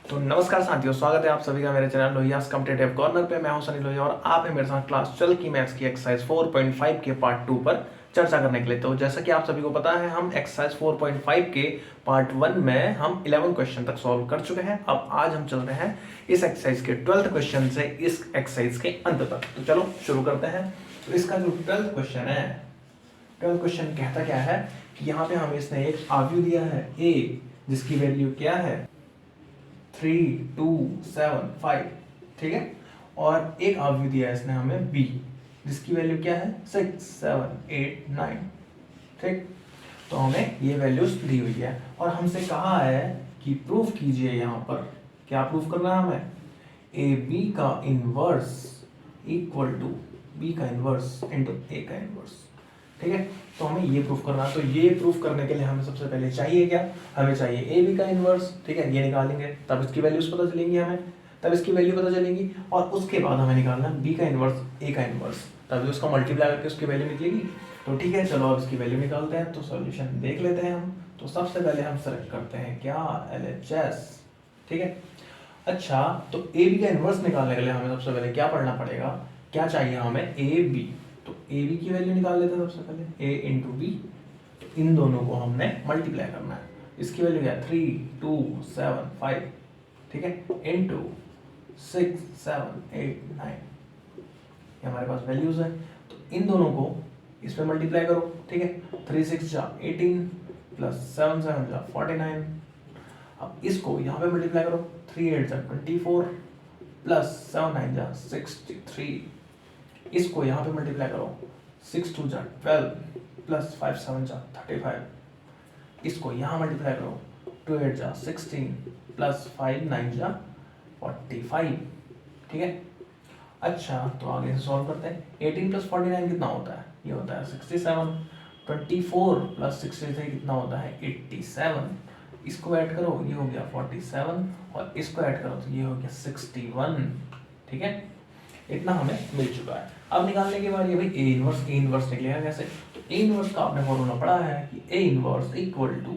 तो नमस्कार साथियों, स्वागत है आप सभी का मेरे चैनल लोहियास कॉम्पिटिटिव कॉर्नर पे। मैं हूं सनी लोहिया और आप हैं मेरे साथ क्लास 12 की मैथ्स की एक्सरसाइज 4.5 के पार्ट 2 पर चर्चा करने के लिए। तो जैसा कि आप सभी को पता है, हम एक्सरसाइज 4.5 के पार्ट 1 में हम 11 क्वेश्चन तक सॉल्व कर चुके हैं। अब आज हम चल रहे हैं इस एक्सरसाइज के 12th क्वेश्चन से इस एक्सरसाइज के अंत तक। तो चलो शुरू करते हैं। तो इसका जो 12th क्वेश्चन है, 12th क्वेश्चन कहता क्या है कि यहाँ पे हमें इसने एक आव्यूह दिया है a, जिसकी वैल्यू क्या है 3, 2, 7, 5, ठीक है। और एक आव्यूह दिया है इसने हमें b, जिसकी वैल्यू क्या है 6, 7, 8, 9, ठीक। तो हमें ये वैल्यूज दी हुई है और हमसे कहा है कि प्रूफ कीजिए। यहाँ पर क्या प्रूफ करना है हमें, ए बी का इनवर्स इक्वल टू बी का इनवर्स इंटू ए का इनवर्स, ठीक है। तो हमें ये प्रूफ करना है। तो ये प्रूफ करने के लिए हमें सबसे पहले चाहिए क्या, हमें चाहिए ए बी का इनवर्स, ठीक है। ये निकालेंगे तब इसकी वैल्यूज पता चलेंगी हमें, तब इसकी वैल्यू पता चलेगी और उसके बाद हमें निकालना है बी का इनवर्स ए का इनवर्स, तभी उसका मल्टीप्लाई करके उसकी वैल्यू निकलेगी। तो ठीक है, चलो अब इसकी वैल्यू निकालते हैं। तो सॉल्यूशन देख लेते हैं हम। तो सबसे पहले हम सेलेक्ट करते हैं क्या, LHS, ठीक है। अच्छा, तो ए बी का इनवर्स निकालने के लिए हमें सबसे पहले क्या पढ़ना पड़ेगा, क्या चाहिए हमें ए बी। तो ए बी की वैल्यू निकाल लेते हैं सबसे पहले, ए इंटू बी। तो इन दोनों को हमने मल्टीप्लाई करना है। इसकी वैल्यू क्या है 3, 2, 7, 5, ठीक है, इंटू 6, 7, 8, 9। ये हमारे पास वैल्यूज है। तो इन दोनों को इसमें मल्टीप्लाई करो, ठीक है। 3 6 जा 18 प्लस 7 7 जा 49। अब इसको यहाँ पे मल्टीप्लाई करो, 3 8 जा 24 प्लस 7 9 जा 63। इसको यहाँ पे मल्टीप्लाई करो, 6 2 जा 12 प्लस 5 7 जा 35। इसको यहाँ मल्टीप्लाई करो, 2 8 जा 16 प्लस 5 9 जा 45, ठीक है। अच्छा, तो आगे से सॉल्व करते हैं। 18 प्लस 49 कितना होता है, ये होता है 67। 24 प्लस 63 कितना होता है 87। इसको ऐड करो, ये हो गया 47 और इसको ऐड करो तो ये हो गया 61, ठीक है। इतना हमें मिल चुका है। अब निकालने के बाद ये भाई ए इनवर्स निकलेगा कैसे। तो ए इनवर्स का आपने फॉर्मूला पढ़ा है कि A inverse equal to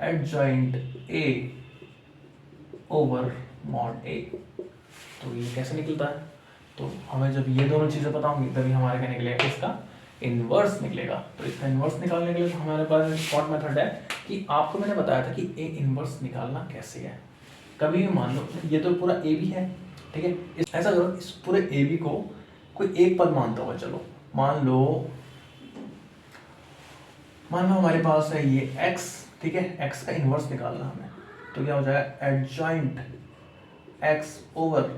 adjoint A over mod A. तो ये कैसे निकलता है, तो हमें जब ये दोनों चीजें पता होंगी तभी हमारे क्या निकलेगा, इसका इनवर्स निकलेगा। तो इसका इनवर्स निकालने के लिए तो हमारे पास एक शॉर्ट मेथड है कि आपको मैंने बताया था कि ए इनवर्स निकालना कैसे है। कभी भी मान लो ये तो पूरा ए बी है, ठीक है। ऐसा करो, इस पूरे ए बी को कोई एक पद मानता हुआ चलो। मान लो हमारे पास है ये x, ठीक है। x का इनवर्स निकालना हमें, तो क्या हो जाएगा adjoint x over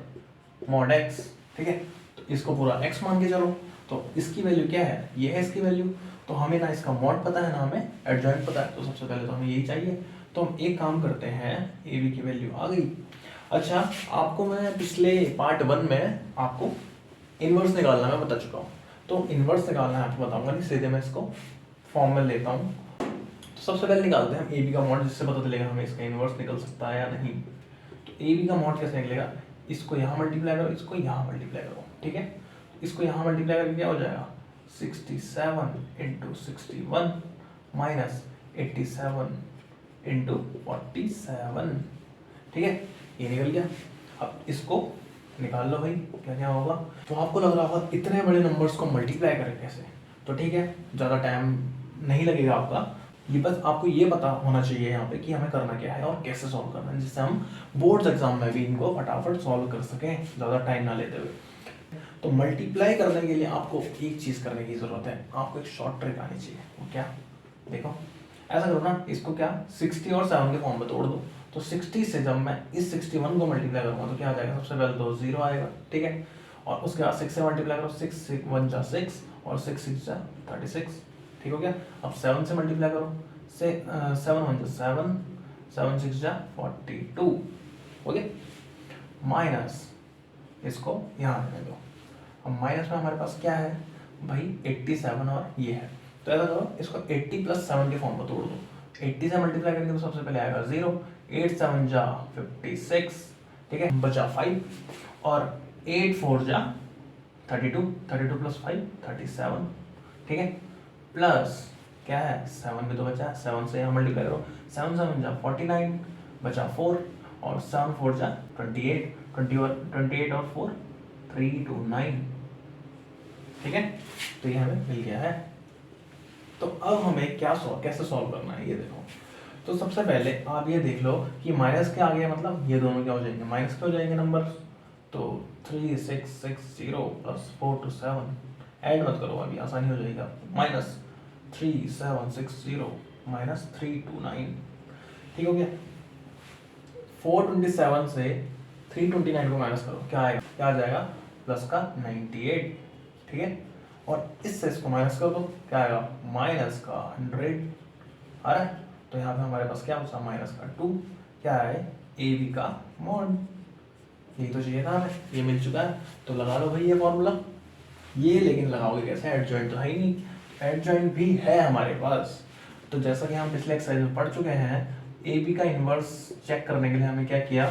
mod x, ठीक है। तो इसको पूरा x मान के चलो। तो इसकी वैल्यू क्या है, ये है इसकी वैल्यू। तो हमें ना इसका मॉड पता है ना हमें एडजॉइंट पता है, तो सबसे पहले तो हमें यही चाहिए। तो हम एक काम करते हैं, ए बी की वैल्यू आ गई। अच्छा, आपको मैं पिछले पार्ट 1 में आपको इनवर्स निकालना मैं बता चुका हूँ। तो इनवर्स निकालना है आपको बताऊंगा नहीं, सीधे मैं इसको फॉर्म में लेता हूँ। तो सबसे पहले निकालते हैं ए बी का मॉड, जिससे पता चलेगा हमें इसका इनवर्स निकल सकता है या नहीं। तो ए बी का मॉड कैसे निकलेगा, इसको यहाँ मल्टीप्लाई करो, इसको यहाँ मल्टीप्लाई करो, ठीक है। इसको यहाँ मल्टीप्लाई करके क्या हो जाएगा 67 इंटू 61 माइनस 87 इंटू 47, ठीक है। ये निकल गया। अब इसको निकाल लो भाई, क्या क्या होगा। तो आपको लग रहा होगा इतने बड़े नंबर्स को मल्टीप्लाई करें कैसे, तो ठीक है, ज़्यादा टाइम नहीं लगेगा आपका। ये बस आपको ये पता होना चाहिए यहाँ पे कि हमें करना क्या है और कैसे सॉल्व करना है, जिससे हम बोर्ड्स एग्जाम में भी इनको फटाफट सॉल्व कर सकें ज़्यादा टाइम ना लेते हुए। तो मल्टीप्लाई करने के लिए आपको एक चीज़ करने की ज़रूरत है, आपको एक शॉर्ट ट्रिक आनी चाहिए। वो क्या, देखो ऐसा करो ना, इसको क्या 60 और 7 के फॉर्म में तोड़ दो। तो 60 से जब मैं इस 61 को मल्टीप्लाई करूँगा तो क्या आ जाएगा, सबसे पहले तो 0 आएगा, ठीक है। और उसके बाद 6 से मल्टीप्लाई करो, 6 1 जा 6 और 6 6 जा 36, ठीक हो गया। अब 7 से मल्टीप्लाई करो, 7 1 जा 7, 7 6 जा 42, हो गया। माइनस इसको यहाँ रखने दो। अब माइनस में हमारे पास क्या है भाई 87 और ये है। तो ऐसा करो, इसको 80 प्लस 7 के फॉर्म में तोड़ दो। 80 से मल्टीप्लाई करेंगे तो सबसे पहले आएगा 0, 8 7 जा 56, ठीक है, बचा 5 और 8 4 जा 32, 32 प्लस 5 37, ठीक है। प्लस क्या है 7 भी तो बचा, 7 से यहाँ मल्टीप्लाई करो, 7 7 जा 49, बचा 4 और 7 4 जा 28, 28 और 4 3 2 9। ठीक है, तो ये हमें मिल गया है। तो अब हमें कैसे सॉल्व करना है ये देखो। तो सबसे पहले आप ये देख लो कि माइनस के आगे मतलब ये दोनों क्या हो जाएंगे, माइनस के हो जाएंगे नंबर। तो 3 6 6 0 प्लस 4 2 7, ऐड मत करो अभी, आसानी हो जाएगी आपको। Minus 3 7 6 0 minus 3 2 9। ठीक हो गया। 427 से 329 को माइनस करो, क्या आएगा, क्या आ जाएगा, प्लस का 98। ठीक है, और इससे इसको माइनस कर दो, क्या आएगा, माइनस का 100 आ रहा है। तो यहाँ पे हमारे पास क्या बचा, माइनस का 2, क्या है, ए बी का मॉड। यही तो चाहिए था हमें, ये मिल चुका है। तो लगा लो भाई ये फॉर्मूला। ये लेकिन लगाओगे कैसे, एडजॉइंट तो है ही नहीं, एडजॉइंट भी है हमारे पास। तो जैसा कि हम पिछले एक्सरसाइज में पढ़ चुके हैं, ए बी का इन्वर्स चेक करने के लिए हमें क्या किया,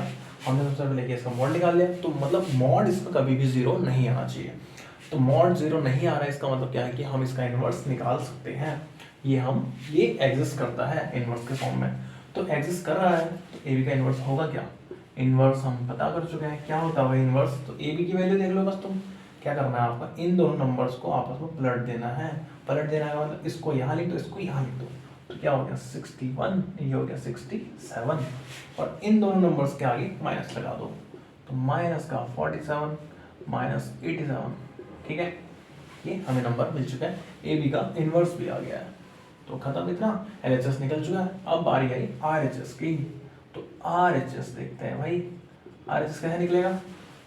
हमने सबसे पहले इसका मॉड निकाल लिया। तो मतलब मॉड इसमें कभी भी जीरो नहीं आना चाहिए। तो मॉड जीरो नहीं आ रहा है, इसका मतलब क्या है कि हम इसका इन्वर्स निकाल सकते हैं। ये एग्जिस्ट करता है इन्वर्स के फॉर्म में। तो एग्जिस्ट कर रहा है, तो ए बी का इन्वर्स होगा क्या, इन्वर्स हम पता कर चुके हैं क्या होता है इन्वर्स। तो ए बी की वैल्यू देख लो बस, तुम क्या करना है आपका, इन दोनों नंबर्स को आपस में पलट देना है। पलट देना है मतलब इसको यहाँ लिख दो, इसको यहाँ लिख दो। तो क्या हो गया 61, ये हो गया 67, और इन दोनों नंबर्स के आगे माइनस लगा दो। तो माइनस का 47 माइनस 87। ठीक है, ये हमें नंबर मिल चुका है, ए बी का इन्वर्स भी आ गया है। तो खत्म, इतना एलएचएस निकल चुका है। अब बारी आई आरएचएस की। तो आरएचएस देखते हैं भाई, आरएचएस कैसे निकलेगा।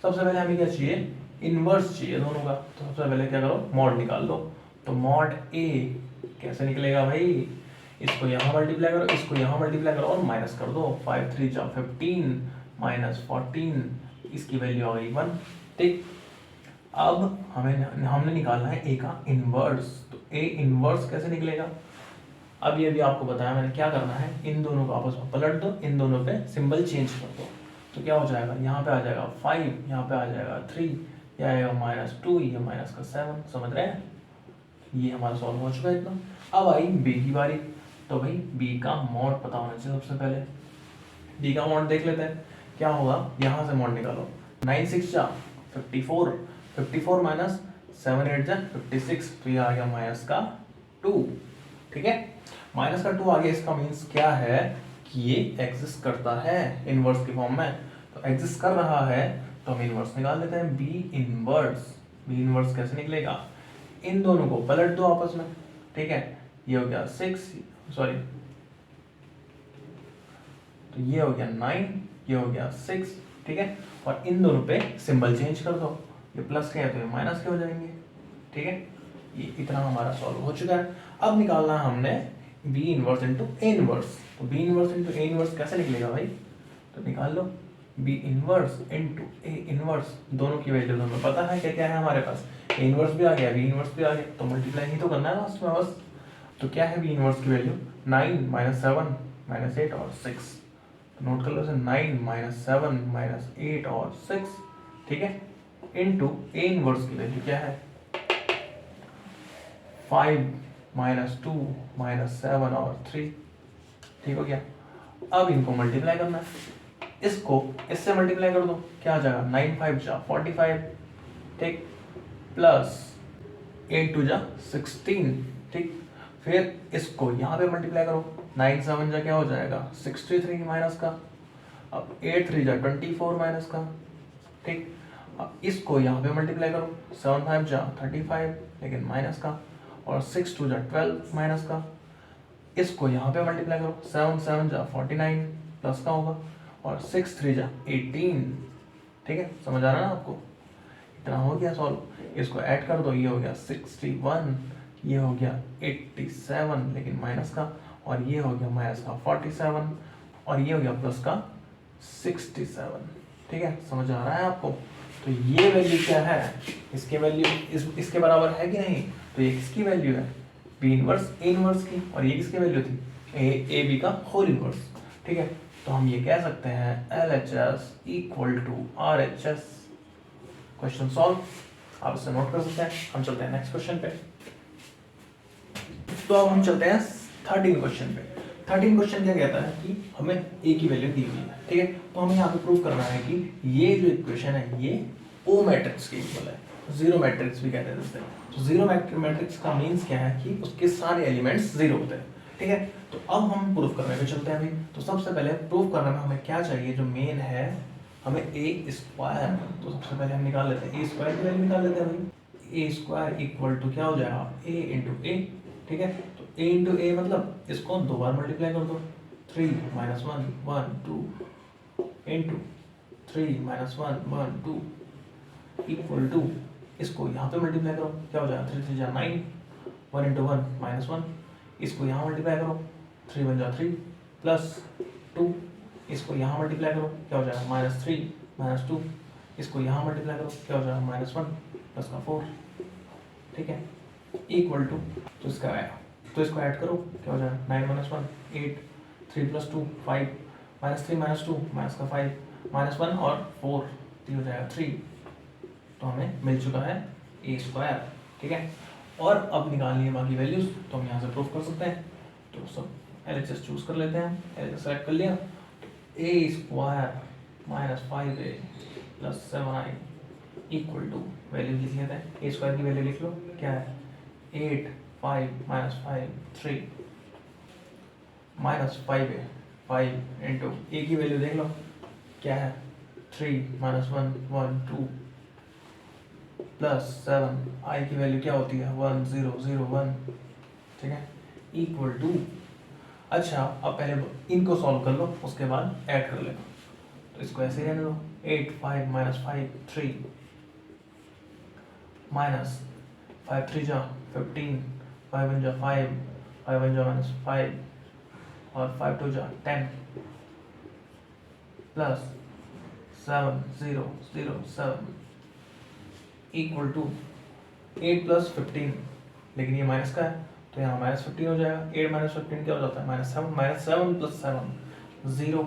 सबसे पहले हमें क्या चाहिए, इन्वर्स चाहिए दोनों का। तो सबसे पहले क्या करो, मॉड निकाल लो। तो मॉड ए कैसे निकलेगा भाई, इसको यहाँ मल्टीप्लाई करो, इसको यहाँ मल्टीप्लाई करो और माइनस कर दो। 5 3 जा 15 माइनस 14, इसकी वैल्यू आ गई 1। ठीक, अब हमने निकालना है ए का इन्वर्स। तो ए इन्वर्स कैसे निकलेगा, अब ये भी आपको बताया मैंने, क्या करना है, इन दोनों को आपस में पलट दो, इन दोनों पे सिंबल चेंज कर दो। तो क्या हो जाएगा, यहाँ पे आ जाएगा 5, यहाँ पे आ जाएगा 3, ये आएगा -2, ये माइनस का 7। समझ रहे हैं, ये हमारा सॉल्व हो चुका है इतना। अब आई बी की बारी। तो भाई बी का मॉड पता होना चाहिए सबसे पहले। बी का मॉड देख लेते हैं, क्या होगा, यहाँ से मॉड निकालो। 9 6 जा 54, 54 माइनस 7 8 जा 56, तो ये आ गया माइनस का 2। ठीक है, माइनस का 2 आ गया, इसका मीन्स क्या है कि ये एग्जिस्ट करता है इनवर्स के फॉर्म में। तो एग्जिस्ट कर रहा है, तो हम इनवर्स निकाल लेते हैं, बी इनवर्स। बी इनवर्स कैसे निकलेगा, इन दोनों को पलट दो आपस में। ठीक है, ये हो गया 6, सॉरी, तो ये हो गया 9, ये हो गया 6। ठीक है, और इन दोनों पे सिंबल चेंज कर दो, ये प्लस के है तो ये माइनस के हो जाएंगे। ठीक है, ये इतना हमारा सॉल्व हो चुका है। अब निकालना है हमने B inverse into A inverse. तो B inverse into A inverse कैसे निकलेगा भाई, तो निकाल लो, B inverse into A inverse, दोनों की वैल्यू हमें पता है क्या क्या है हमारे पास, ए इनवर्स भी आ गया, बी इनवर्स भी आ गया, तो मल्टीप्लाई ही तो करना है लास्ट में बस। तो क्या है बी इनवर्स की वैल्यू, 9 -7 -8 और 6। नोट कर लो इसे, 9 -7 -8 और 6। ठीक है, इंटू ए इनवर्स की वैल्यू क्या है, 5 -2 -7 और 3। ठीक हो गया, अब इनको मल्टीप्लाई करना है, इसको इससे मल्टीप्लाई कर दो, क्या आ जाएगा, 9 5 जा 45। ठीक, प्लस 8 2 जा 16। ठीक, फिर इसको यहाँ पे मल्टीप्लाई करो, 9 7 जा क्या हो जाएगा 63 माइनस का, अब 8 3 जा 24 माइनस का। ठीक, अब इसको यहाँ पे मल्टीप्लाई करो, 7 5 जा 35 लेकिन माइनस का, और 6 2 जा 12 माइनस का। इसको यहाँ पे मल्टीप्लाई करो, 7 7 जा 49 प्लस का होगा, और 6 3 जा 18। ठीक है, समझ आ रहा है ना आपको, इतना हो गया सॉल्व। इसको ऐड कर दो, ये हो गया 61, ये हो गया 87 लेकिन माइनस का, और ये हो गया माइनस का 47, और ये हो गया प्लस का 67। ठीक है, समझ आ रहा है आपको। तो ये वैल्यू क्या है, इसके वैल्यू इसके बराबर है कि नहीं, तो ये किसकी वैल्यू है, बी इनवर्स ए इनवर्स की, और ये किसकी वैल्यू थी, ए बी का होल इनवर्स। ठीक है, तो हम ये कह सकते हैं LHS equal to RHS। Question solve, आप इसे नोट कर सकते हैं। हम चलते हैं नेक्स्ट क्वेश्चन पे। तो अब हम चलते हैं 13 क्वेश्चन पे। 13 क्वेश्चन क्या कहता है कि हमें ए की वैल्यू दी हुई है। ठीक है, तो हमें यहाँ पे प्रूव करना है कि ये जो इक्वेशन है ये ओ मैट्रिक्स के इक्वल है, जीरो मैट्रिक्स भी कहते हैं जिससे। तो जीरो मैट्रिक्स का मीन्स क्या है कि उसके सारे एलिमेंट्स जीरो होते हैं, ठीक है। तो अब हम प्रूव करने पे चलते हैं अभी। तो सबसे पहले प्रूव करने में हमें क्या चाहिए, जो मेन है हमें ए स्क्वायर। तो सबसे पहले हम निकाल लेते हैं ए स्क्वायर की वैल्यू निकाल लेते हैं भाई। ए स्क्वायर इक्वल टू क्या हो जाएगा, ए इंटू ए, ठीक है। तो ए इंटू ए मतलब इसको 2 बार मल्टीप्लाई कर दो, 3 minus 1 1 2 into 3 minus 1 1 2 equal to इसको यहाँ पे मल्टीप्लाई करो, क्या हो जाएगा 3 3 जा 9, 1 इंटू 1 माइनस 1, इसको यहाँ मल्टीप्लाई करो, 3 1 जा 3 प्लस 2, इसको यहाँ मल्टीप्लाई करो, क्या हो जाएगा माइनस 3 माइनस 2, इसको यहाँ मल्टीप्लाई करो, क्या हो जाएगा माइनस 1 प्लस का 4, ठीक है, इक्वल टू तो इसका आया, तो इसको ऐड करो, क्या हो जाएगा 9 minus 1 8, 3 plus 2 5, minus 3 minus 2 minus का 5, माइनस 1 और 4, तो हो जाएगा 3। तो हमें मिल चुका है ए स्क्वायर, ठीक है। और अब निकालनी है बाकी वैल्यूज, तो हम यहाँ से प्रूफ कर सकते हैं। तो सब LHS चूज कर लेते हैं, LHS सेलेक्ट कर लिया। A square minus 5a plus 7i equal to value लिख लेते हैं। ए स्क्वायर की वैल्यू लिख लो, क्या है 8 5 माइनस 5 3 माइनस 5a 5 इंटू ए की वैल्यू देख लो, क्या है 3 माइनस 1 1 2 प्लस 7, आई की वैल्यू क्या होती है 1 0 0 1, ठीक है, इक्वल टू। अच्छा अब पहले इनको सॉल्व कर लो, उसके बाद ऐड कर लेना। तो इसको ऐसे ही रहने दो, 8 5 माइनस 5 3 माइनस 5 3 जा 15, 5 1 जा 5 5 1 जा माइनस 5 और 5 2 जा 10 प्लस 7 0 0 7 इक्वल टू 8 प्लस 15, लेकिन ये माइनस का है तो यहाँ माइनस 15 हो जाएगा। 8 माइनस 15 क्या हो जाता है माइनस 7 प्लस 7 0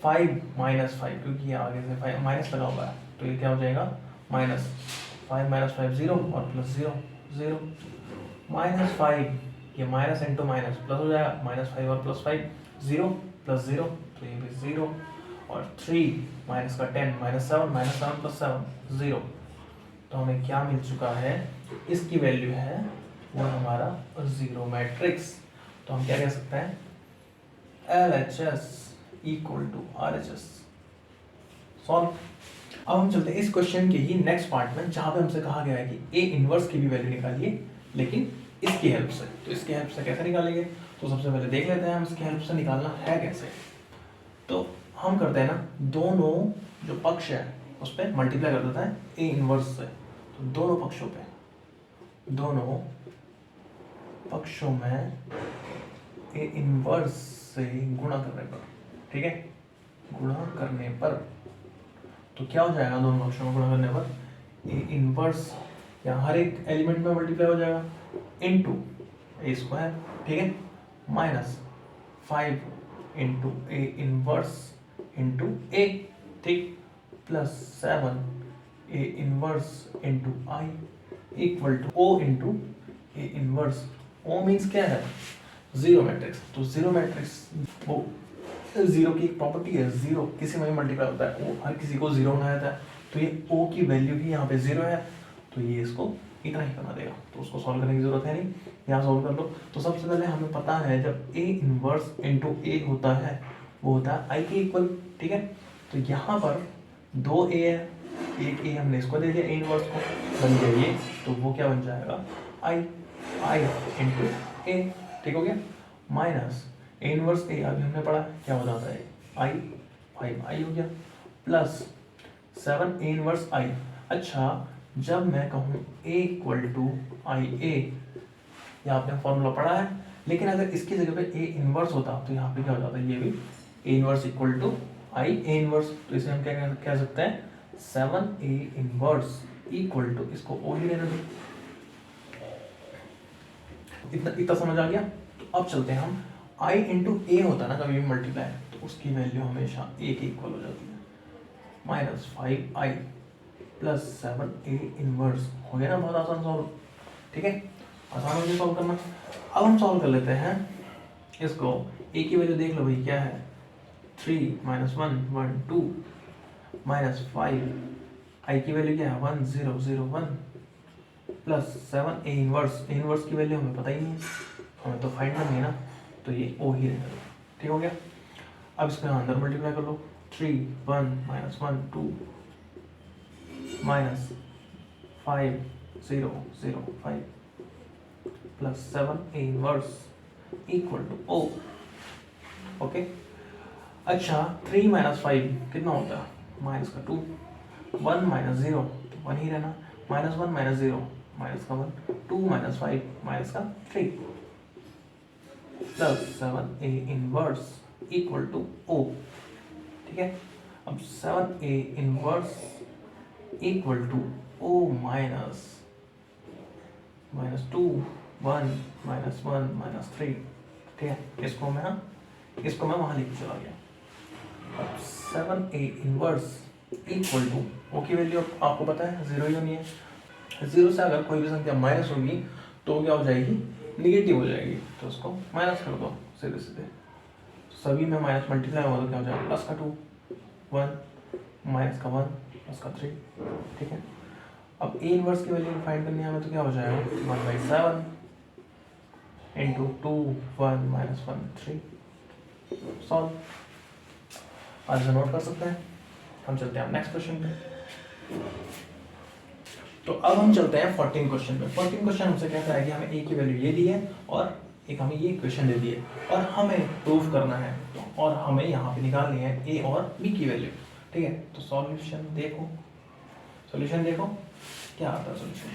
5 माइनस 5, क्योंकि ये आगे से 5 माइनस लगा हुआ है तो ये क्या हो जाएगा माइनस 5 माइनस 5 0 और प्लस 0 0 माइनस 5, ये माइनस इंटू माइनस प्लस हो जाएगा, माइनस 5 और प्लस 5 0 प्लस 0, तो ये भी 0 और 3 माइनस का 10 माइनस 7 प्लस 7 0। तो हमें क्या मिल चुका है, इसकी वैल्यू है वो हमारा जीरो मैट्रिक्स। तो हम क्या कह सकते हैं LHS equal to RHS solve. अब हम चलते हैं इस क्वेश्चन के ही नेक्स्ट पार्ट में, जहां पे हमसे कहा गया है कि ए इनवर्स की भी वैल्यू निकालिए, लेकिन इसकी हेल्प से। तो इसकी हेल्प से कैसे निकालेंगे, तो सबसे पहले देख लेते हैं हम इसकी हेल्प से निकालना है कैसे। तो हम करते हैं ना, दोनों जो पक्ष है उस पर मल्टीप्लाई कर देता है ए इनवर्स से। तो दोनों पक्षों में ए इनवर्स से गुणा करने पर, ठीक है, गुणा करने पर तो क्या हो जाएगा, दोनों पक्षों में गुणा करने पर ए इनवर्स यहाँ हर एक एलिमेंट में मल्टीप्लाई हो जाएगा इनटू ए स्क्वायर, ठीक है, minus 5 into A inverse into A, ठीक, plus 7 A inverse into I equal to O into A inverse. O means क्या है जीरो मैट्रिक्स। तो जीरो मैट्रिक्स वो जीरो की एक प्रॉपर्टी है, जीरो किसी में भी मल्टीप्लाई होता है, वो हर किसी को जीरो बनाया जाता है। तो ये ओ की वैल्यू भी यहाँ पे जीरो है, तो ये इसको इतना ही बना देगा, तो उसको सॉल्व करने की जरूरत है नहीं, यहाँ सॉल्व कर लो। तो सबसे पहले हमें पता है जब ए इनवर्स इंटू ए होता है वो होता है आई के इक्वल, ठीक है। तो यहाँ पर 2 ए है, एक ए हमने इसको दे दिया ए इनवर्स को, बन गया ये, तो वो क्या बन जाएगा आई इंटू ए, ठीक हो गया, माइनस ए इनवर्स ए अभी हमने पढ़ा क्या हो जाता है आई 5i हो गया, प्लस 7 ए इनवर्स आई। अच्छा जब मैं कहूँ a इक्वल टू आई ए, यहाँ पे फॉर्मूला पढ़ा है, लेकिन अगर इसकी जगह पे a इनवर्स होता तो यहाँ पे क्या हो जाता है, ये भी a inverse equal to I A inverse. तो इसे हम क्या कह सकते हैं 7a इनवर्स इक्वल टू, इसको o ही रहने दो। इतना समझ आ गया। तो अब चलते हैं हम i इंटू ए होता है ना कभी भी मल्टीप्लाई, तो उसकी वैल्यू हमेशा a के इक्वल हो जाती है, minus 5i plus 7a inverse. हो गया ना, बहुत आसान सॉल्व, ठीक है, आसान हो गया सॉल्व करना। अब हम सॉल्व कर लेते हैं इसको, a की वैल्यू देख लो भाई क्या है 3 माइनस 1 1 2 माइनस 5 आई की वैल्यू क्या है 1 0 0 1 प्लस 7 ए इनवर्स की वैल्यू हमें पता ही नहीं है, हमें तो फाइंड करनी है ना, तो ये ओ ही रहेगा। ठीक हो गया। अब इसको यहाँ अंदर मल्टीप्लाई कर लो 3 1 minus 1 2 minus 5 0 0 5 plus 7 A inverse equal to O. Okay. अच्छा 3 माइनस 5 कितना होता है माइनस का 2 1 माइनस 0 1 ही रहना माइनस 1 माइनस 0 माइनस का 1 2 माइनस 5 माइनस का 3 plus 7 A inverse equal to O. ठीक है। अब 7 A inverse equal to O minus 2 1 minus 1 minus 3। ठीक है। इसको मैं वहां लेके चला गया। अब 7 A inverse equal to O की वैल्यू आपको पता है 0 ही होनी है। 0 से अगर कोई भी संख्या माइनस होगी तो क्या हो जाएगी निगेटिव हो जाएगी, तो उसको माइनस कर दो सीधे सीधे। सभी में माइनस मल्टीप्लाई होगा तो क्या हो जाएगा प्लस का 2 1 माइनस का 1 प्लस का 3। ठीक है। अब ए इनवर्स की वैल्यू फाइंड करनी है हमें, तो क्या हो जाएगा 1/7 इंटू 2 1 माइनस 1 3 सॉल्व। आज से नोट कर सकते हैं। हम चलते हैं नेक्स्ट क्वेश्चन पे। तो अब हम चलते हैं 14 क्वेश्चन पे। 14 क्वेश्चन हमसे कहता है कि हमें ए की वैल्यू ये दी है और एक हमें ये इक्वेशन दे दी है और हमें प्रूफ करना है, और हमें यहाँ पे निकालनी है ए और बी की वैल्यू। ठीक है। तो सॉल्यूशन देखो क्या आता है सॉल्यूशन।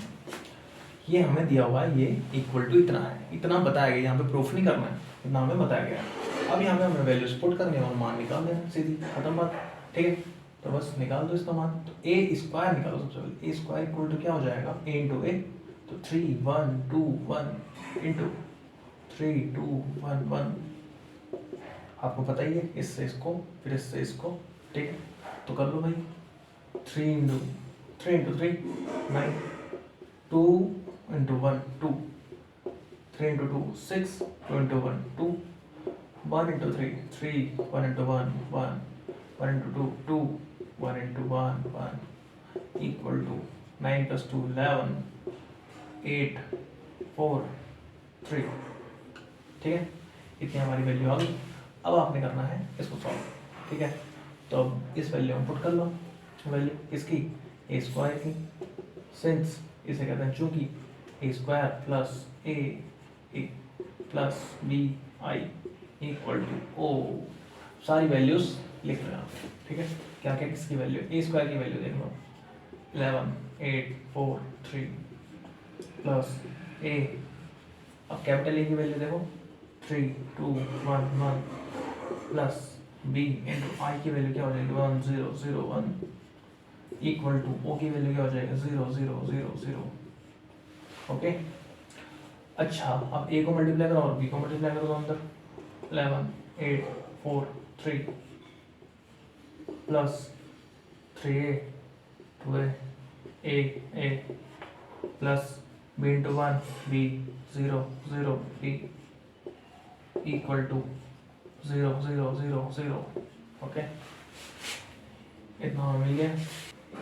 ये हमें दिया हुआ है, ये इक्वल टू इतना है, इतना बताया गया, यहाँ पे प्रूफ नहीं करना है, इतना हमें बताया गया है। अब यहाँ पे हमें वैल्यू पुट करनी है और मान निकाल देना, सीधी खत्म बात। ठीक है। तो बस निकाल दो इसका मान। तो ए स्क्वायर निकालो सबसे पहले। ए स्क्वायर इक्वल टू क्या हो जाएगा ए इंटू ए, तो 3 1 2 1 इंटू 3 2 1 1। आपको पता ही है, इससे इसको फिर इससे इसको। ठीक है। तो कर लो भाई 3 into 3 9 2 into 1 2 3 into 2 6 2 into 1 2 1 into 3 3 1 into 1 1 1 into 2 2 1 into 1 1 equal to 9 plus 2 11 8 4 3। ठीक है। इतनी हमारी वैल्यू आ गई। अब आपने करना है इसको सॉल्व। ठीक है। तो अब इस वैल्यू में पुट कर लो वैल्यू इसकी ए स्क्वायर की, सिंस इसे कहते हैं चूंकि A square plus A plus B I equal to O. सारी वैल्यूज लिख लो यहाँ पे। ठीक है। क्या क्या किसकी वैल्यू, ए स्क्वायर की वैल्यू देख लो 11 8 4 3 प्लस ए, अब कैपिटल ए की वैल्यू देखो 3 2 1 1 प्लस बी इंटू आई की वैल्यू क्या हो जाएगी 1 0 0 1 इक्वल टू ओ की वैल्यू क्या हो जाएगा 0 0 0 0। ओके। अच्छा अब ए को मल्टीप्लाई करो और बी को मल्टीप्लाई करो, तो अंदर 11 8 4 3 plus 3a 2a a plus b into 1 b 0 0 b equal to 0 0 0 0। Okay. इतना हमें मिल गया।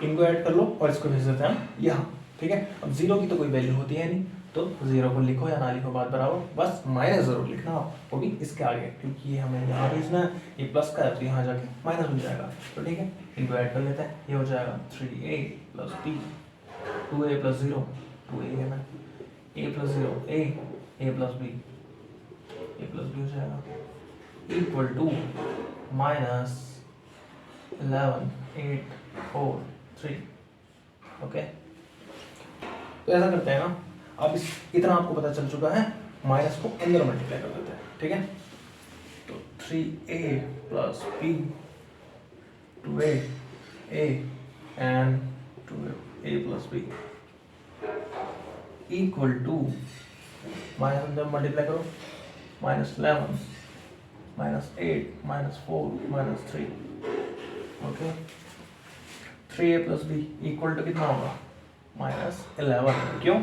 इनको ऐड कर लो और इसको भेज देते हैं यहाँ। ठीक है। अब जीरो की तो कोई वैल्यू होती है नहीं, तो जीरो को लिखो या ना लिखो बात बराबर, बस माइनस जरूर लिखना वो भी इसके आगे, क्योंकि ये हमें यहाँ भेजना है, ये प्लस का है तो यहाँ जाके माइनस हो जाएगा। तो ठीक है, इनको ऐड कर लेते हैं। ये हो जाएगा 3a plus b 2a plus 0 2a है ना, a plus 0 a plus b हो जाएगा इक्वल टू माइनस 11 8 4 3। ओके। तो ऐसा करते हैं ना, अब इस इतना आपको पता चल चुका है, माइनस को अंदर मल्टीप्लाई कर देते हैं। ठीक है। तो 3a plus b 2a and 2a plus b equal to minus अंदर मल्टीप्लाई करो minus 11 minus 8 minus 4 minus 3। Okay. 3a plus b equal to कितना होगा माइनस 11। क्यों?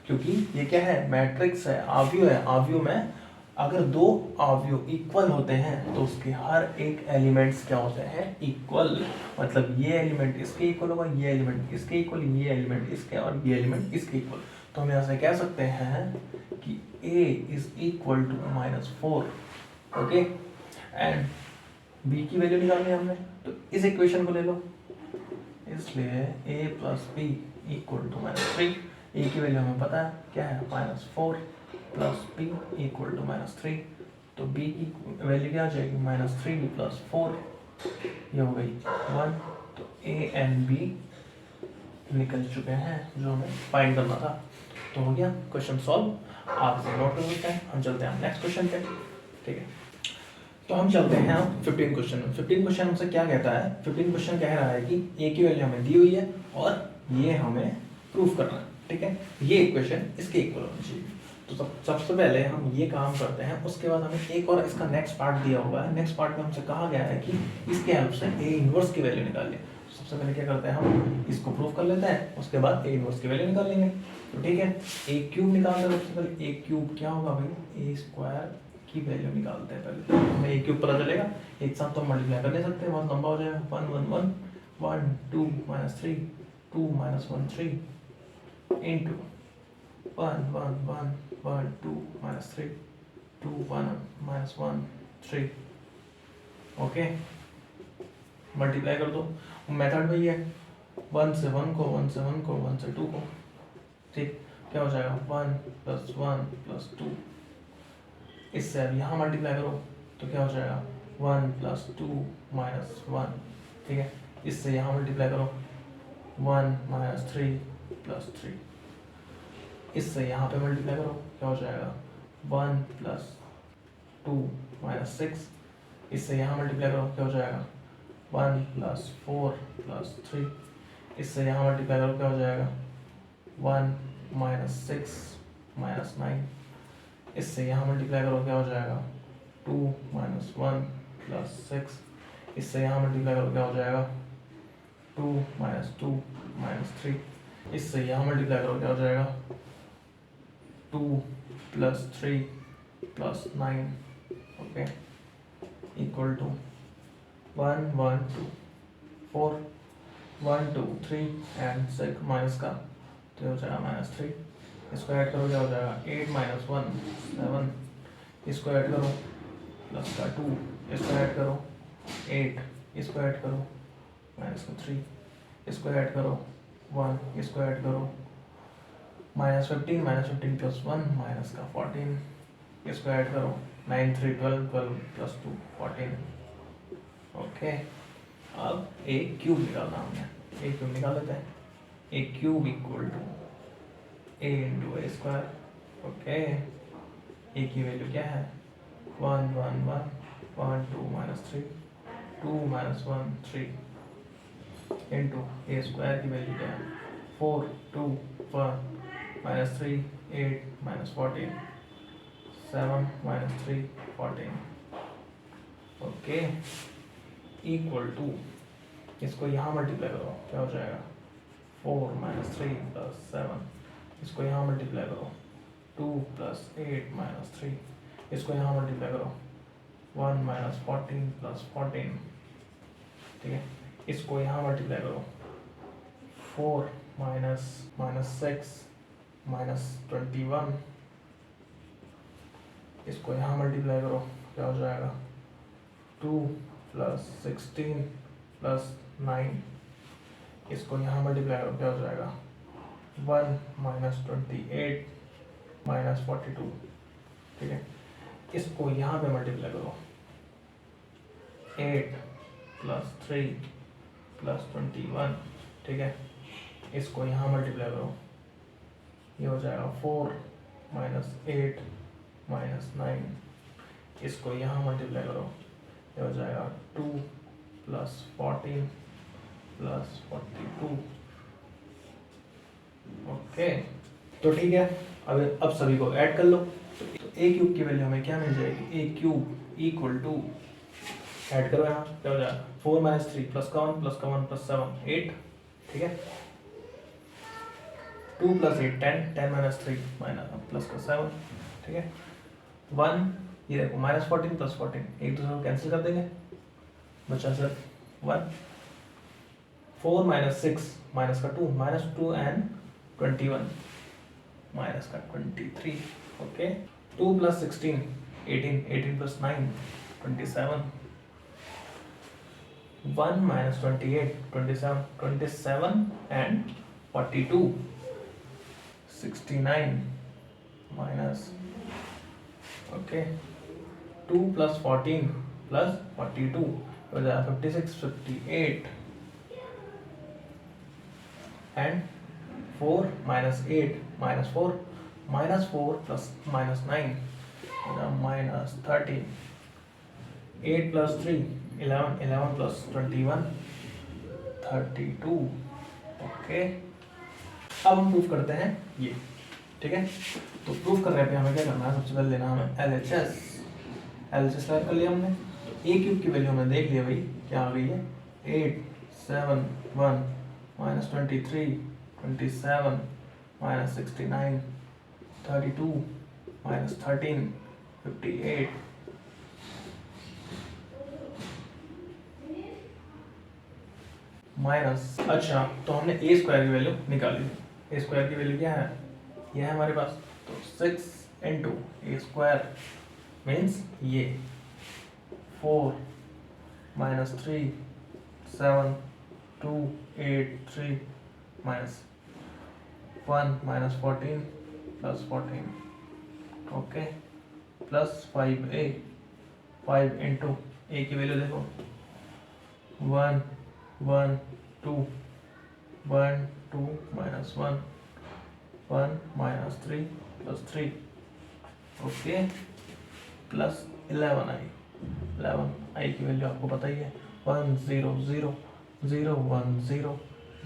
क्योंकि ये क्या है, मैट्रिक्स है, आव्यूह है। आव्यूह में अगर दो अवयव इक्वल होते हैं तो उसके हर एक एलिमेंट्स क्या होते हैं, इक्वल। मतलब ये एलिमेंट इसके इक्वल होगा, ये एलिमेंट इसके इक्वल, ये एलिमेंट इसके और ये एलिमेंट इसके इक्वल। तो हम यहाँ से कह सकते हैं कि a is equal to -4, okay. And b की वैल्यू निकालनी है हमने, तो इस इक्वेशन को ले लो, इसलिए a plus B equal to -3। a की वैल्यू हमें पता है क्या है, -4 प्लस बी इक्वल टू -3। तो b की वैल्यू क्या आ जाएगी, -3 प्लस 4, ये हो गई 1। तो a एंड b निकल चुके हैं जो हमें फाइंड करना था। तो हो गया क्वेश्चन सॉल्व। आप इसे नोट कर लेते हैं, हम चलते हैं नेक्स्ट क्वेश्चन पे, ठीक है। तो हम चलते हैं 15 क्वेश्चन में। 15 क्वेश्चन हमसे क्या कहता है, 15 क्वेश्चन कह रहा है कि a की वैल्यू हमें दी हुई है और ये हमें प्रूफ करना है, ठीक है। ये इक्वेशन इसके इक्वल होनी चाहिए। तो सबसे पहले हम ये काम करते हैं, उसके बाद हमें एक और इसका नेक्स्ट पार्ट दिया हुआ है। नेक्स्ट पार्ट में हमसे कहा गया है कि इसके हेल्प से a इनवर्स की वैल्यू निकालिए। सबसे पहले क्या करते हैं, हम इसको प्रूफ कर लेते हैं, उसके बाद a इनवर्स की वैल्यू निकाल लेंगे। तो ठीक है, a क्यूब निकालते हैं। सबसे पहले a क्यूब क्या होगा भाई, a स्क्वायर की वैल्यू निकालते हैं। पहले हमें a क्यूब पता चलेगा, एक साथ तो मल्टीप्लाई कर नहीं सकते, बहुत लंबा हो जाएगा। 1 1 1 1 2 -3 2 -1 3 इंटू 1 1 1 1 2 -3 2 1 -1 3, ओके। मल्टीप्लाई कर दो, मेथड में ये 1 से 1 को, 1 से 1 को, 1 से 2 को, ठीक। क्या हो जाएगा, 1 + 1 + 2। इससे अब यहाँ मल्टीप्लाई करो तो क्या हो जाएगा, 1 + 2 - 1, ठीक है। इससे यहाँ मल्टीप्लाई करो 1 - 3 + 3। इससे यहाँ पे मल्टीप्लाई करो क्या हो जाएगा, 1 + 2 - 6। इससे यहाँ मल्टीप्लाई करो क्या हो जाएगा, 1 + 4 + 3। इससे यहाँ मल्टीप्लाई करो क्या हो जाएगा, 1 - 6 - 9। इससे यहाँ मल्टीप्लाई करो क्या हो जाएगा, 2 - 1 + 6। इससे यहाँ मल्टीप्लाई करो क्या हो जाएगा, 2 - 2 - 3। इससे यहाँ मल्टीप्लाई करो क्या हो जाएगा, 2 + 3 + 9, okay, equal to 1 1 2 4 1 2 3 and 6 minus का, तो हो जाएगा -3। इसको ऐड करो क्या हो जाएगा, 8 - 1 7। इसको ऐड करो प्लस का 2, इसको ऐड करो 8, इसको ऐड करो -3, इसको ऐड करो 1, इसको ऐड करो -15 -15 + 1 माइनस का 14। इसको ऐड करो 9 3 12 12 + 2 14, ओके। अब a क्यूब निकालना हमने, a क्यूब निकाल लेते हैं। a cube equal to a × a², okay. a की वैल्यू क्या है, 1 1 1 1 2 -3 2 -1 3 इंटू a² की वैल्यू क्या है, 4 2 1 -3 8 -14 7 -3 14, ओके, इक्वल टू, इसको यहाँ मल्टीप्लाई करो क्या हो जाएगा, 4 - 3 + 7। इसको यहाँ मल्टीप्लाई करो 2 + 8 - 3। इसको यहाँ मल्टीप्लाई करो 1 - 14 + 14, ठीक है। इसको यहाँ मल्टीप्लाई करो 4 - 6 - 21। इसको यहाँ मल्टीप्लाई करो क्या हो जाएगा, 2 + 16 + 9। इसको यहाँ मल्टीप्लाई करो क्या हो जाएगा, 1 - 28 - 42, ठीक है। इसको यहाँ पे मल्टीप्लाई करो 8 + 3 + 21, ठीक है। इसको यहाँ मल्टीप्लाई करो, ये हो जाएगा 4 - 8 - 9। इसको यहाँ मल्टीप्लाई करो, ये हो जाएगा 2 + 14 + 42, ओके। तो ठीक है, अब सभी को ऐड कर लो। तो a क्यूब की वैल्यू हमें क्या मिल जाएगी, a cube equal to, add करो यहाँ क्या हो जाएगा, 4 - 3 + 1 + 1 + 7 8, ठीक है। 2 + 8 10 10 - 3 + 7, ठीक है। 1 ये देखो -14 + 14 एक दूसरे को कैंसिल कर देंगे, बचा सिर्फ 1। 4 - 6 माइनस का 2 -2 एंड 21 माइनस का 23। ओके 2 + 16 18 18 + 9 27 1 - 28 27 27 एंड 42 69 माइनस ओके 2 + 14 + 42 हो जाएगा 56 58 एंड 4 - 8 -4 -4 + -9 हो जाएगा -13 8 + 3 11 11 + 21 32। ओके अब हम प्रूफ करते हैं ये, ठीक है। तो प्रूफ करने पे हमें क्या करना है, सबसे पहले लेना हमें LHS कर लिया हमने। तो a क्यूब की वैल्यू हमने देख लिया भाई क्या आ गई है 8 7 1 -23 27 -69 32 -13 58 माइनस। अच्छा तो हमने ए स्क्वायर की वैल्यू निकाली। ए स्क्वायर की वैल्यू क्या है, यह है हमारे पास। तो 6 × a² मीन्स ये 4 - 3 7 2 8 3 -1 -14 + 14 ओके प्लस 5a 5 × a की वैल्यू देखो 1 1 2 1 2 -1 1 -3 + 3 ओके प्लस 11i की वैल्यू आपको पता ही है 1 0 0 0 1 0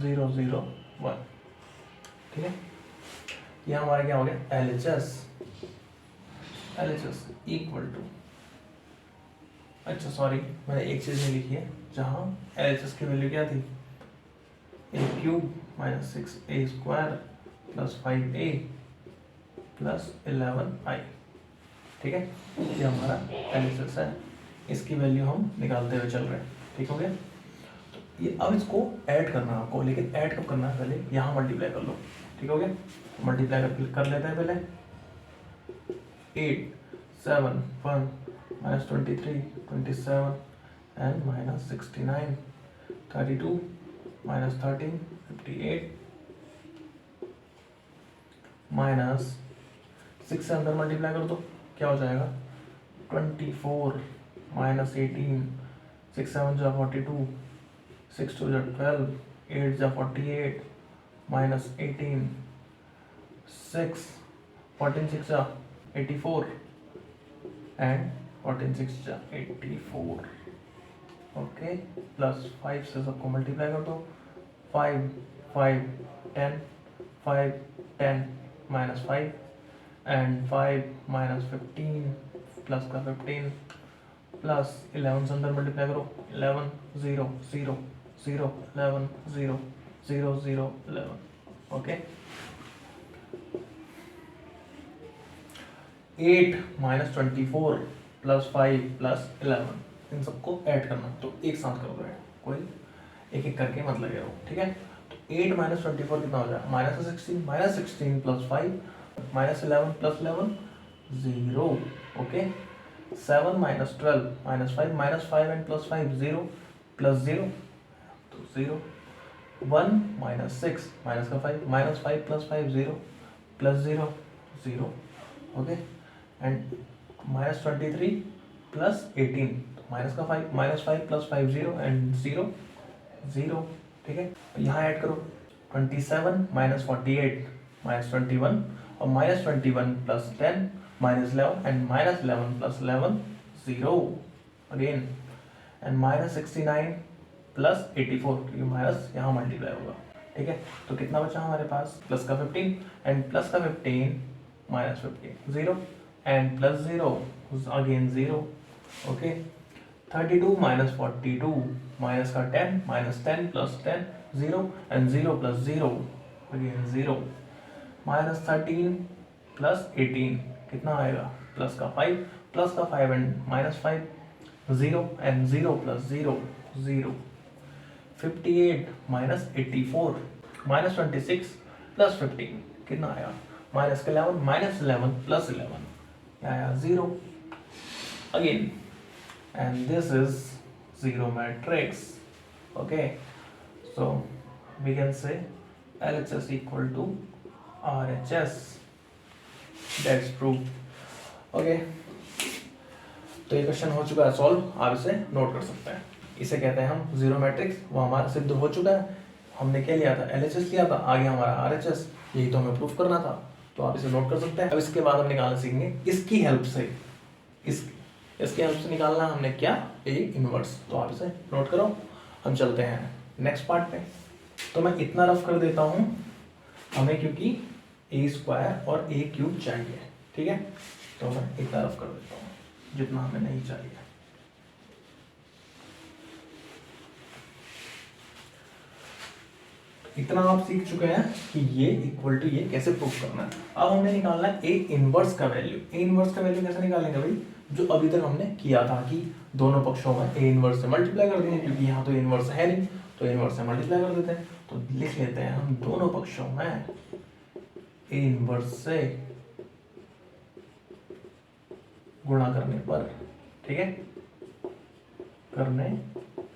0 0 1। ठीक है, ये हमारा क्या हो गया LHS इक्वल टू, अच्छा सॉरी मैंने एक चीज नहीं लिखी है, जहाँ LHS की वैल्यू क्या थी a³ - 6a² + 5a + 11i। ठीक है, ये हमारा LHS है, इसकी वैल्यू हम निकालते हुए चल रहे हैं। ठीक हो गया, तो ये अब इसको ऐड करना है आपको, लेकिन ऐड कब करना है, पहले यहाँ मल्टीप्लाई कर लो। ठीक हो गया, मल्टीप्लाई कर लेते हैं पहले 8 7 1 -23 27 and -69 32 -13 58 माइनस 6 से अंदर मल्टीप्लाई कर दो क्या हो जाएगा 24 -18 6 7 जा 42 6 2 जा 12 8 जा 48 -18 6 14 6 जा 84 एंड 14 6 जा 84 ओके प्लस 5 से सबको मल्टीप्लाई कर दो 5 5 10 5 10 -5 एंड 5 -15 प्लस का 15 प्लस 11 से अंदर मल्टीप्लाई करो 11 0 0 0 11 0 0 0 11 ओके 8 -24 + 5 + 11 इन सबको ऐड करना, तो एक साथ करोगे ऐड, कोई एक एक करके मत लगे रहो। ठीक है, तो 8 -24 कितना हो जाएगा -16 -16 + 5 -11 + 11 0 ओके 7 -12 -5 -5 एंड +5 0 + 0 तो 0 1 -6 -5 -5 + 5 0 + 0 0 ओके एंड -23 + 18 माइनस का 5 -5 + 5 0 एंड 0 0। ठीक है, यहाँ ऐड करो 27 -48 -21 और -21 + 10 -11 एंड -11 + 11 0 अगेन एंड -69 + 84 क्योंकि माइनस यहाँ मल्टीप्लाई होगा। ठीक है, तो कितना बचा हमारे पास प्लस का 15 एंड प्लस का 15 -15 0 and plus 0 again 0 okay 32 -42 minus का 10 -10 + 10 0 एंड 0 + 0 अगेन 0 -13 + 18 कितना आएगा प्लस का 5 प्लस का 5 and -5 0 and 0 plus 0 0 58 minus 84 minus 26 plus 15 कितना आया माइनस 11 माइनस 11 प्लस 11 आया 0 again and this is zero matrix. Okay, so we can say LHS equal to RHS. That's proof. Okay, तो ये question हो चुका है सॉल्व, आप इसे नोट कर सकते हैं। इसे कहते हैं हम जीरो मैट्रिक्स, वो हमारा सिद्ध हो चुका है। हमने क्या लिया था, LHS लिया था, आगे हमारा RHS, यही तो हमें प्रूफ करना था, तो आप इसे नोट कर सकते हैं। अब इसके बाद हम निकालना सीखेंगे इसकी हेल्प से, इसके हेल्प से निकालना हमने क्या, ए इनवर्स। तो आप इसे नोट करो, हम चलते हैं नेक्स्ट पार्ट पे। तो मैं इतना रफ कर देता हूँ हमें, क्योंकि ए स्क्वायर और ए क्यूब चाहिए, ठीक है। तो मैं इतना रफ कर देता हूँ जितना हमें नहीं चाहिए। इतना आप सीख चुके हैं कि ये इक्वल टू ये कैसे प्रूफ करना है। अब हमें निकालना है ए इनवर्स का वैल्यू। ए इनवर्स का वैल्यू कैसे निकालेंगे भाई, जो अभी तक हमने किया था कि दोनों पक्षों में ए इनवर्स से मल्टीप्लाई कर देंगे, क्योंकि यहाँ तो इनवर्स है नहीं, तो इनवर्स से मल्टीप्लाई कर देते हैं। तो लिख लेते हैं हम दोनों पक्षों में ए इनवर्स से गुणा करने पर, ठीक है, करने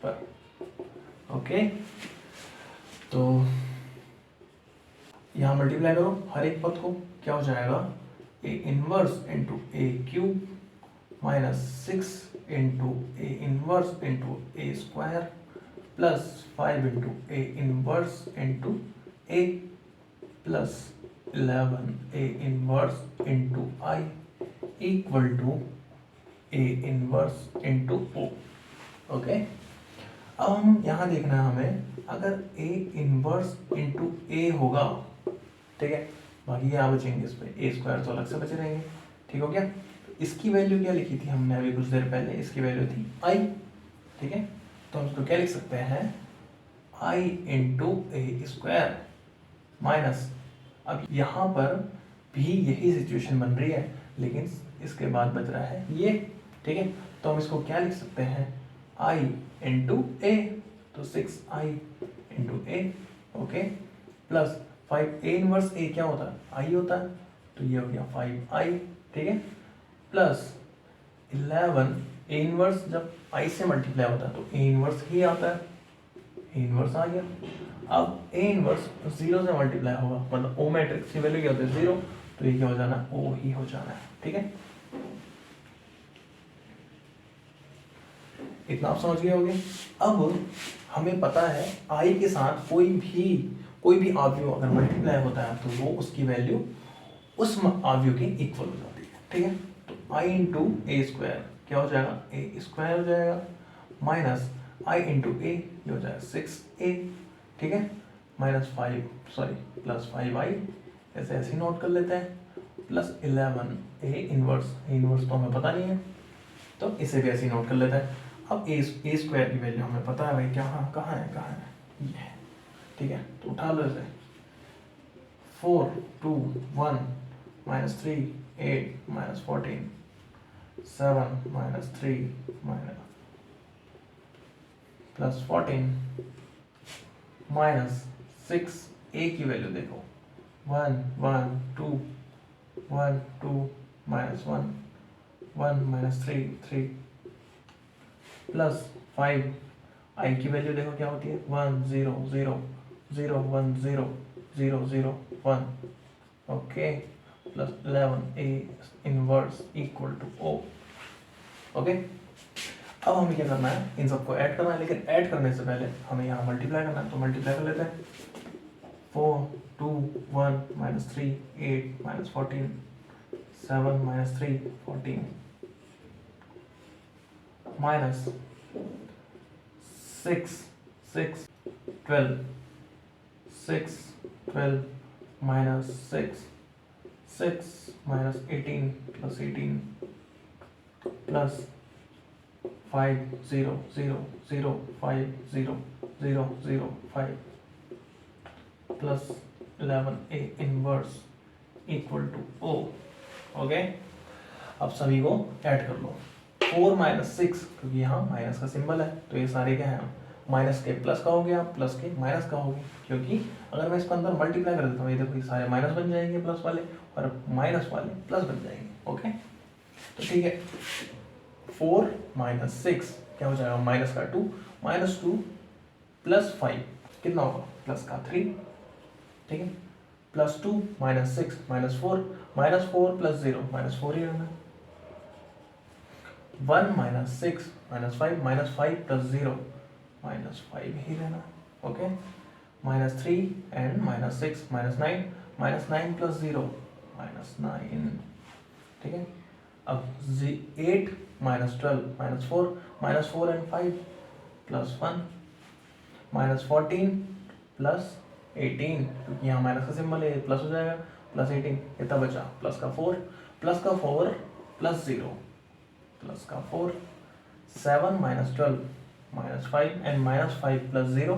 पर। ओके, तो यहाँ मल्टीप्लाई करो हर एक पद को, क्या हो जाएगा, A inverse into A cube minus 6 into A inverse into A square plus 5 into A inverse into A plus 11 A inverse into I equal to A inverse into O. Okay, अब हम यहाँ देखना है हमें, अगर ए इनवर्स इंटू ए होगा, ठीक है, बाकी यहाँ बचेंगे इस पे, ए स्क्वायर तो अलग से बचे रहेंगे, ठीक हो गया। इसकी वैल्यू क्या लिखी थी हमने अभी कुछ देर पहले, इसकी वैल्यू थी आई, ठीक है। तो हम इसको क्या लिख सकते हैं, आई इंटू ए स्क्वायर माइनस, अब यहाँ पर भी यही सिचुएशन बन रही है, लेकिन इसके बाद बच रहा है ये, ठीक है। तो हम इसको क्या लिख सकते हैं, आई इंटू ए, तो 6i into A, okay, plus 5 A inverse A क्या होता है, आई होता है, तो ये हो गया 5i, ठीक है, प्लस 11 ए इनवर्स जब आई से मल्टीप्लाई होता है तो ए इनवर्स ही आता है, ए इनवर्स आ गया। अब ए इनवर्स 0 से मल्टीप्लाई होगा, मतलब ओ मैट्रिक्स की वैल्यू क्या होती है 0, तो ये क्या हो जाना है, ओ ही हो जाना है, ठीक है। इतना आप समझ गए होंगे। अब हमें पता है आई के साथ कोई भी आव्यूह अगर मल्टीप्लाई होता है तो वो उसकी वैल्यू उस आव्यूह के इक्वल हो जाती है, ठीक है। तो आई इंटू ए स्क्वायर क्या हो जाएगा, ए स्क्वायर हो जाएगा, माइनस आई इंटू ए ये हो जाएगा 6a, ठीक है, माइनस प्लस 5i, ऐसे ऐसे नोट कर लेते हैं, प्लस 11 ए इनवर्स तो हमें पता नहीं है, तो इसे भी ऐसे नोट कर लेते हैं। अब ए स्क्वायर की वैल्यू हमें पता है भाई, क्या कहाँ है ये, ठीक है। तो उठा लो इसे, 4 2 1 minus 3 8 minus 14 7 minus 3 minus plus 14 minus 6, ए की वैल्यू देखो 1 1 2 1 2 माइनस 1 1 माइनस 3 3 प्लस 5, आई की वैल्यू देखो क्या होती है 1 0 0 0 1 0 0 0 1, okay, plus 11 A inverse equal to O. Okay, अब हमें क्या करना है, इन सबको ऐड करना है, लेकिन ऐड करने से पहले हमें यहाँ मल्टीप्लाई करना है, तो मल्टीप्लाई कर लेते हैं। 4 2 1 minus 3 8 minus 14 7 minus 3 14 minus 6 12 6 12 minus 6 minus 18 plus 18 plus 5 0 0 0 5 0 0 0 5 plus 11 A inverse equal to O. Okay, अब सभी को ऐड कर लो। 4 माइनस 6, क्योंकि यहाँ माइनस का सिंबल है तो ये सारे क्या है, माइनस के प्लस का हो गया, प्लस के माइनस का हो गया, क्योंकि अगर मैं इसको अंदर मल्टीप्लाई कर देता हूँ, ये देखो ये सारे माइनस बन जाएंगे प्लस वाले, और माइनस वाले प्लस बन जाएंगे। ओके, तो ठीक है, 4 माइनस 6 क्या हो जाएगा, माइनस का 2, माइनस 2 प्लस 5 कितना होगा, प्लस का 3, ठीक है, plus 2 minus 6 minus 4, minus 4 plus 0 minus 4 ही रहना, 1 minus 6 minus 5, minus 5 plus 0 minus 5 ही रहना। Okay, minus 3 and minus 6 minus 9, minus 9 plus 0 minus 9, ठीक है। अब 8 minus 12 minus 4, minus 4 and 5 plus 1, minus 14 plus 18, क्योंकि यहाँ माइनस का सिंबल है प्लस हो जाएगा, प्लस 18 कितना बचा, प्लस का 4 प्लस 0 प्लस का 4, 7 minus 12 minus 5 and minus 5 plus 0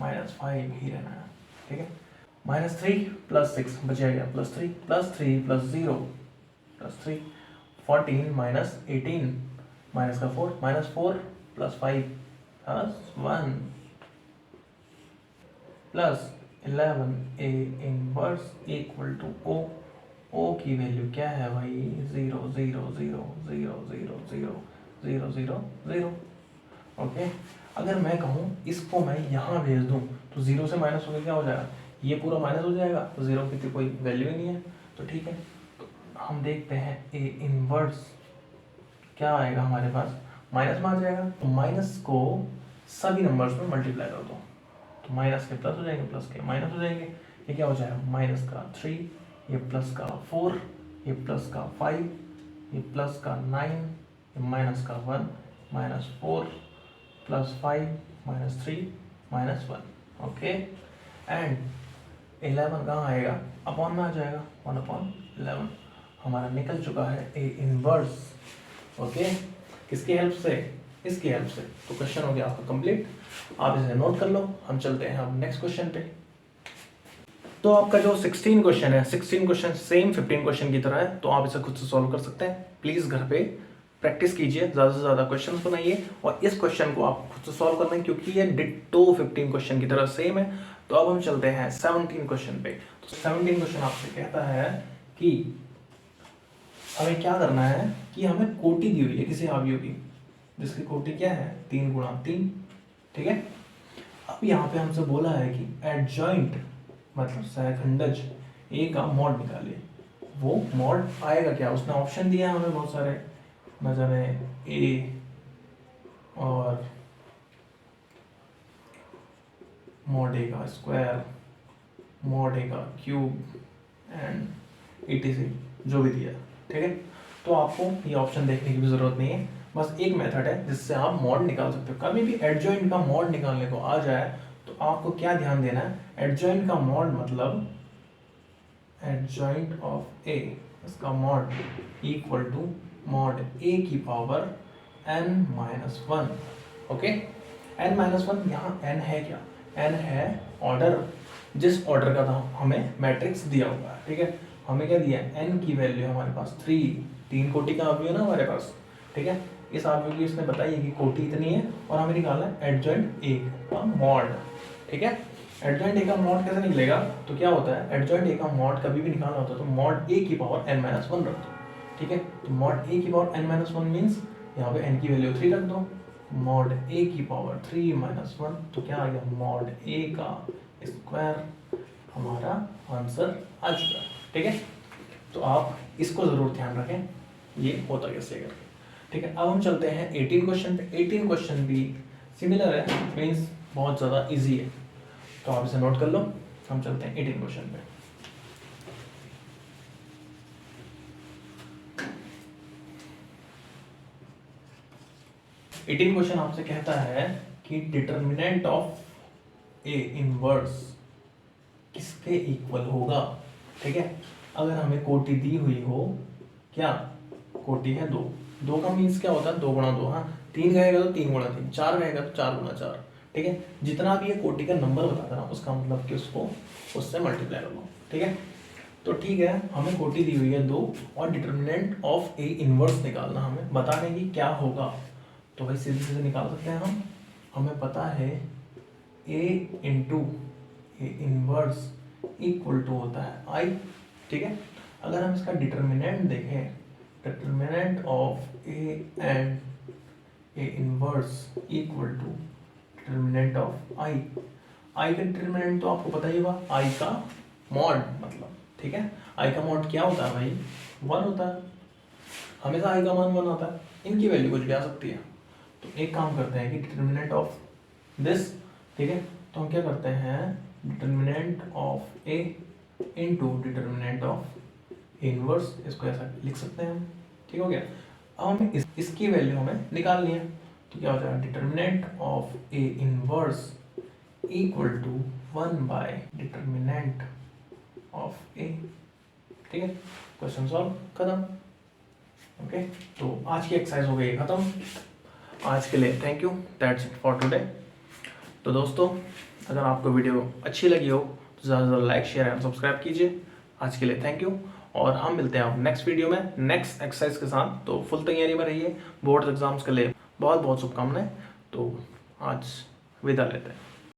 minus 5 ही रहना है, ठीक है। माइनस 3 प्लस 6 बचेगा plus 3 plus 3 plus 0 plus 3, 14 minus 18 minus का 4, minus 4 plus 5 plus 1 plus 11 A inverse equal to O. O की वैल्यू क्या है भाई, 0 0 0 0 0 0 0 0 0। ओके, अगर मैं कहूँ इसको मैं यहाँ भेज दूँ तो 0 से माइनस होकर क्या हो जाएगा, ये पूरा माइनस हो जाएगा, तो 0 की तो कोई वैल्यू ही नहीं है, तो ठीक है। तो हम देखते हैं ए इनवर्स क्या आएगा हमारे पास, माइनस में आ जाएगा, तो माइनस को सभी नंबर्स में मल्टीप्लाई कर दो, तो माइनस के प्लस हो जाएंगे, प्लस के माइनस हो जाएंगे, ये क्या हो जाएगा, माइनस का 3, ये प्लस का 4, ये प्लस का 5, ये प्लस का 9, ये माइनस का 1, minus 4 plus 5 minus 3 minus 1। Okay, and 11 कहाँ आएगा, अपॉन में आ जाएगा, 1/11 हमारा निकल चुका है ए इनवर्स। ओके, किसकी हेल्प से, इसकी हेल्प से। तो क्वेश्चन हो गया आपका कंप्लीट, आप इसे नोट कर लो। हम चलते हैं अब नेक्स्ट क्वेश्चन पे। तो आपका जो 16 क्वेश्चन है, 16 क्वेश्चन सेम 15 क्वेश्चन की तरह है, तो आप इसे खुद से सॉल्व कर सकते हैं। प्लीज घर पे प्रैक्टिस कीजिए, ज़्यादा से ज़्यादा क्वेश्चन बनाइए, और इस क्वेश्चन को आप खुद से सॉल्व करना है, क्योंकि ये डिट्टो 15 क्वेश्चन की तरह सेम है। तो अब हम चलते हैं 17 क्वेश्चन पे। तो 17 क्वेश्चन आपसे कहता है कि हमें क्या करना है, कि हमें कोटि दी हुई है किसी अवयव की, जिसकी कोटि क्या है, 3 गुणा 3, ठीक है। अब यहाँ पे हमसे बोला है कि एडजॉइंट मतलब सहखंडज ए का मॉड निकालिए। वो मॉड आएगा क्या, उसने ऑप्शन दिया है हमें बहुत सारे, न जाने ए और मॉड ए का स्क्वायर, मॉड ए का क्यूब एंड etc जो भी दिया, ठीक है। तो आपको ये ऑप्शन देखने की भी जरूरत नहीं है, बस एक मेथड है जिससे आप मॉड निकाल सकते हो। कभी भी एडजॉइंट का मॉड निकालने को आ जाए तो आपको क्या ध्यान देना है, एडजॉइंट का मॉड मतलब एडजॉइंट ऑफ ए, इसका मॉड इक्वल टू मॉड ए की पावर n-1। ओके, n-1, यहाँ n है क्या, n है ऑर्डर, जिस ऑर्डर का था हमें मैट्रिक्स दिया हुआ है, ठीक है। हमें क्या दिया है, n की वैल्यू हमारे पास 3 कोटि का अवयव है ना हमारे पास, ठीक है। इस अवयव की इसने बताई है कि कोटि इतनी है, और हमें निकालना है एडजॉइंट ए का मॉड, ठीक है। एडजॉइंट ए का मॉड कैसे निकलेगा, तो क्या होता है, एडजॉइंट ए का मॉड कभी भी निकालना होता है तो मॉड ए की पावर n-1 रख दो, ठीक है। तो मॉड ए की पावर n-1 मीन्स यहाँ पे n की वैल्यू 3 रख दो, मॉड ए की पावर 3-1, तो क्या आ गया, मॉड ए का स्क्वायर, हमारा आंसर आ चुका है, ठीक है। तो आप इसको जरूर ध्यान रखें, ये होता कैसे करके, ठीक है। अब हम चलते हैं 18 क्वेश्चन पे। 18 क्वेश्चन भी सिमिलर है, मीन्स बहुत ज़्यादा इजी है, तो आप इसे नोट कर लो। हम चलते हैं 18 क्वेश्चन पे। एटीन क्वेश्चन आपसे कहता है कि डिटर्मिनेंट ऑफ ए इनवर्स किसके इक्वल होगा, ठीक है। अगर हमें कोटि दी हुई हो, क्या कोटि है 2 का मीन्स क्या होता है, 2 गुणा 2, हाँ 3 गएगा तो 3 गुणा 3, 4 गएगा तो 4 गुणा 4, ठीक है। जितना भी ये कोटि का नंबर बताता ना, उसका मतलब कि उसको उससे मल्टीप्लाई कर लो, ठीक है। तो ठीक है, हमें कोटि दी हुई है 2 और डिटर्मिनेंट ऑफ ए इनवर्स निकालना, हमें बताने की क्या होगा। तो भाई सीधे सीधे निकाल सकते हैं हम। हमें पता है A into A inverse equal to होता है आई। ठीक है, अगर हम इसका डिटर्मिनेंट देखें, determinant of A and A inverse equal to determinant of I. I का डिटर्मिनेंट तो आपको पता ही होगा, आई का मॉड मतलब। ठीक है, आई का मॉड क्या होता है भाई, 1 होता है, हमेशा आई का मान 1 होता है, इनकी वैल्यू कुछ भी आ सकती है। तो एक काम करते हैं कि डिटर्मिनेंट ऑफ दिस, ठीक है, तो हम क्या करते हैं, determinant of A into determinant of inverse, इसको ऐसा लिख सकते हैं हम। ठीक हो गया। अब हमें इसकी वैल्यू हमें निकालनी है, तो क्या हो जाएगा, determinant of A inverse equal to 1 by determinant of A. ठीक है, क्वेश्चन सॉल्व, खत्म। ओके, तो आज की एक्सरसाइज हो गई खत्म। आज के लिए thank you, that's it for today. तो दोस्तों, अगर आपको वीडियो अच्छी लगी हो तो ज़्यादा से ज़्यादा लाइक, शेयर एंड सब्सक्राइब कीजिए। आज के लिए थैंक यू, और हम मिलते हैं आप नेक्स्ट वीडियो में नेक्स्ट एक्सरसाइज के साथ। तो फुल तैयारी में रहिए, बोर्ड एग्जाम्स के लिए बहुत बहुत शुभकामनाएं। तो आज विदा लेते हैं।